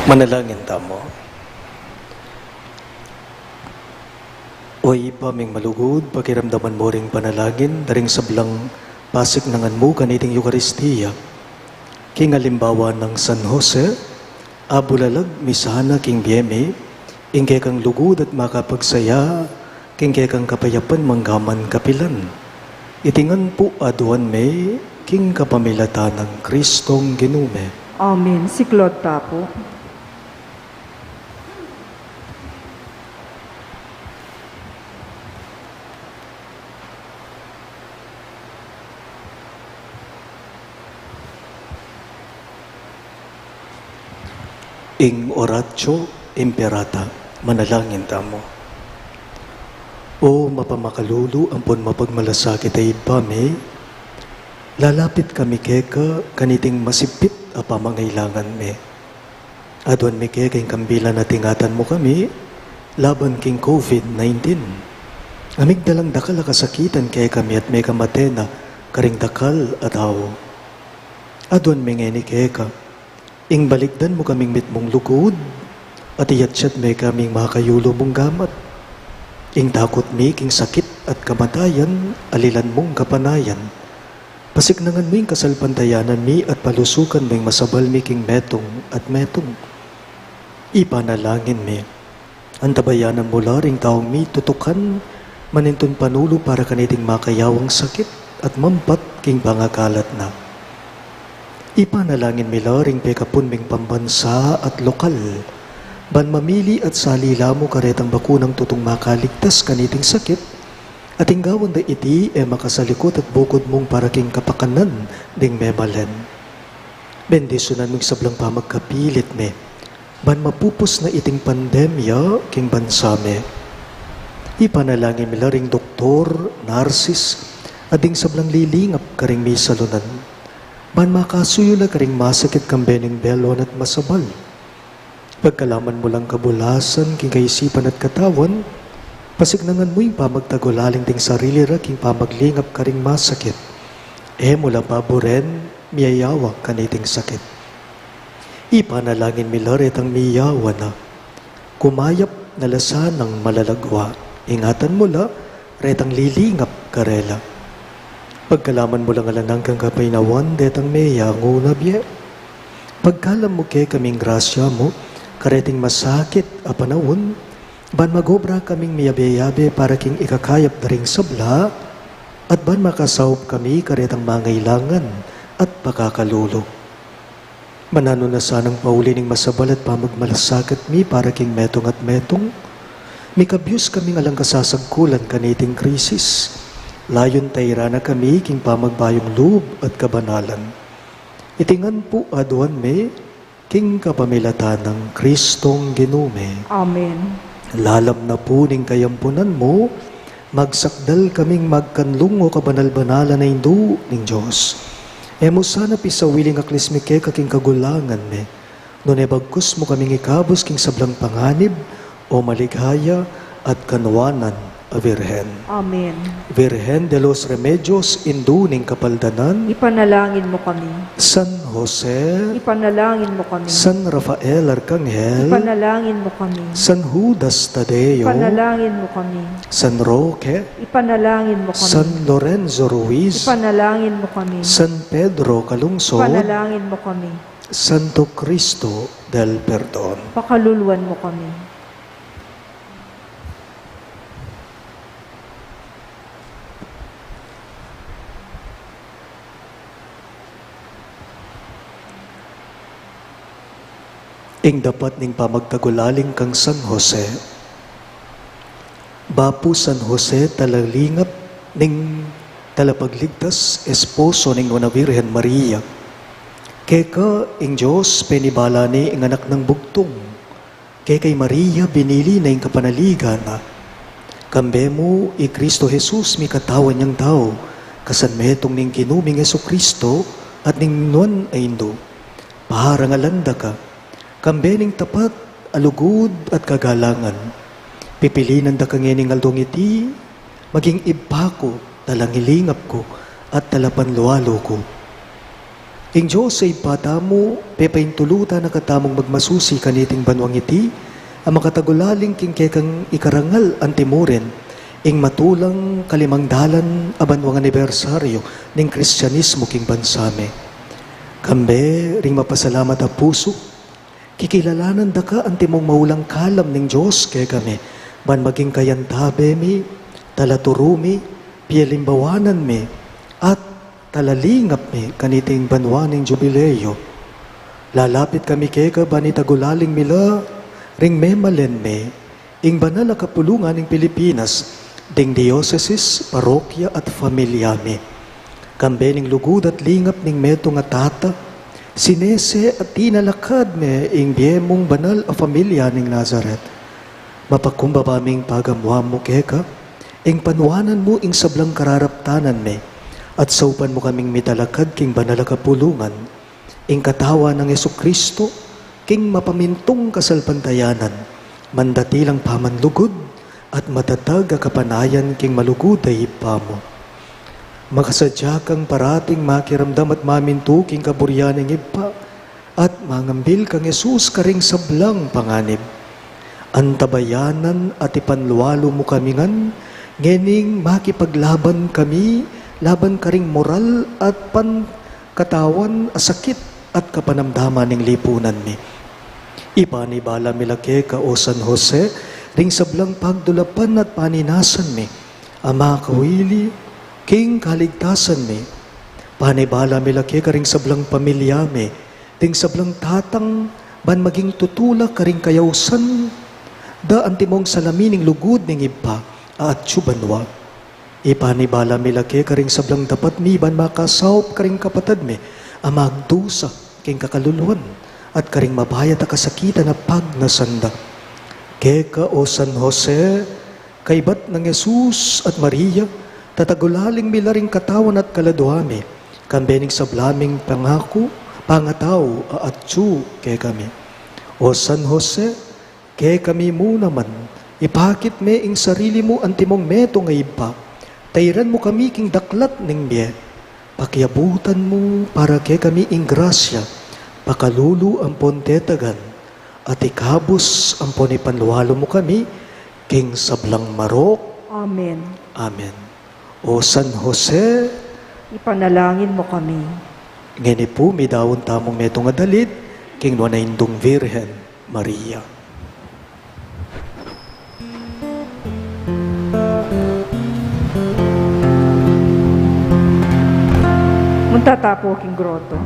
Manalangin tamo. Oy paming malugod, pakiramdaman mo ring panalangin, daring sablang pasik nangan mo kaniting Eucharistia. King alimbawa ng San Jose, abulalag misana king biyeme, ingke kang lugod at makapagsaya, kingke kang kapayapan manggaman kapilan. Itingan po aduan me, king kapamilata ng Kristong ginume. Amen. Si Claude Tapo. Ing oratio imperata, manalangin tamo. O mapamakalulu, ampon mapagmalasakit ay pame, lalapit kami keka, kaniting masipit a pamangailangan me. Adwan mi keka yung kambila na tingatan mo kami, laban king COVID-19. Amig dalang dakal kasakitan kaya kami at may kamatena, karing dakal at awo. Adwan mi ngeni keka, ing balikdan mo kaming mitmong lugod, at iyatsat may kaming makayulo mong gamat. Ing takot mi, king sakit at kamatayan, alilan mong kapanayan. Pasignangan mo ing kasalpantayanan mi at palusukan mo ing masabal mi king metong at metong. Ipanalangin mi, antabayanan mo laring taong mi tutukan, manintun panulo para kaniting makayawang sakit at mampat king pangakalat na. Ipanalangin mi laring pekapun ming pambansa at lokal, ban mamili at salila mo karetang bakunang tutong makaligtas kaniting sakit, at inggawan da iti makasalikot at bukod mong paraking kapakanan ding memalen. Bendisyonan mong sablang pamagkapilit me, ban mapupos na iting pandemya king bansa me. Ipanalangin mi laring doktor, narsis, ading sablang lilingap karing may salunan, ban makasuyo na karing masakit kambening belon at masabal. Pagkalaman mo lang kabulasan, king kaisipan at katawan, pasignangan mo yung pamagtagulaling ting sarili ra, king pamaglingap karing masakit. Mula paboren, miyayawa kaniting sakit. Ipanalangin mi laret ang miyawa na, kumayap na lasa ng malalagwa, ingatan mo la, retang lilingap karela. Pagkalaman mo lang alanang kang kapaynawan, detang meya ngunabye. Pagkalam mo kay kaming grasya mo, kareting masakit a panahon, ban magobra kaming miyabe-yabe para king ikakayap na ring sabla, at ban makasawop kami karetang mangailangan at pakakalulog. Manano na sanang paulining masabal at pamagmalasakit mi para king metong at metong, mikabyus kaming alang kasasagkulan kaniting krisis, layon tayra na kami king pamagbayong loob at kabanalan. Itingan po aduan me, king kapamilata ng Kristong ginume. Amen. Lalam na po ning kayampunan mo, magsakdal kaming magkanlungo kabanal-banala na indu ning Diyos. Emo sana pisawiling aklismike kaking kagulangan me, nun bagkus mo kaming ikabos king sablang panganib o maligaya at kanwanan a Virhen. Amen. Virhen de los Remedios, indu ning kapaldanan, Ipanalangin mo kami. San Jose, Ipanalangin mo kami. San Rafael Arcangel, Ipanalangin mo kami. San Judas Tadeo, Ipanalangin mo kami. San Roque, Ipanalangin mo kami. San Lorenzo Ruiz, Ipanalangin mo kami. San Pedro Calungsod, Ipanalangin mo kami. Santo Cristo del Perdon. Pakaluluan mo kami. Ing dapat ning pamagtagulaling kang San Jose, Bapu San Jose talalingap ning talapagligtas esposo ning una Virhen Maria. Keka ing Diyos penibala ni ing anak ng bugtong. Kay Maria binili na ing kapanaligan na. Kambe mo i Kristo Jesus mi katawan niyang tao. Kasan metong ning kinuming Yesu Kristo at ning nuan ay indo. Paharangalanda ka. Kambening tapat, alugod at kagalangan. Pipilinan da kangening aldong iti, maging ibpa ko, talangilingap ko, at talapan luwalo ko. Ing Diyos ay patamo, pepaintulutan na katamong magmasusi kaniting banwang iti, ang makatagulaling king kekang ikarangal antimuren, ing matulang kalimangdalan abanwang anibersaryo ning Kristyanismo king bansame. Kambe, ring mapasalamat a puso, kikilalanan da ka antimong maulang kalam ning Diyos kay kami, ban maging kayantabe mi, talaturumi, pielimbawanan mi, at talalingap mi kaniting banwaning jubileo. Lalapit kami keka banitagulaling mila, ring memalen mi, ing banal a kapulungan ng Pilipinas, ding dioceses, parokya at familia mi. Kambe ning lugud at lingap ning meto nga tata, sinese at tinalakad mi ing biemong banal a familia ning Nazaret. Mapakumbaba ming pagamwa mo keka, ing panwanan mo ing sablang kararaptanan mi, at saupan mo kaming mitalakad king banal a kapulungan, ing katawa ng Jesucristo, king mapamintong kasalpantayanan, mandatilang pamanlugod, at matatag a kapanayan king maluguday pamo. Makasadya kang parating makiramdam at maminto king kaburyaning ipa, at mangambil kang Jesus karing sablang panganib. Antabayanan at ipanluwalo mo kamingan, ngening makipaglaban kami, laban karing moral at pankatawan asakit at kapanamdaman ng lipunan mi. Ipanibala milake ka o San Jose, ring sablang pagdulapan at paninasan mi, ama kawili, king kaligtasan mi. Panibala milake ka ring sablang pamilya mi, ring sablang tatang, ban maging tutula karing kayawsan, da antimong salamining lugod ning ipa, at tsubanwa. Ipanibala milake karing sablang dapat mi, ban makasawp karing kapatad mi, amagdusa king kakaluluan, at karing mabayat a kasakitan na pagnasanda. Keka o San Jose, kaibat ng Jesus at Maria, tatagulaling milaring katawan at kaladuami, kambening sablaming pangako, pangataw at tsu kay kami. O San Jose, kay kami mo naman, ipakit me ing sarili mo antimong meto nga iba, tayran mo kami king daklat ning biye, pakiabutan mo para kay kami ing grasya, pakalulu ang pontetagan, at ikabos ang ponipanluwalo mo kami, king sablang marok. Amen. Amen. O San Jose, Ipanalangin mo kami. ngeni po mi dawon tamong meto nga dalit, king nuanaindong Virhen Maria. Muntatapo king groto.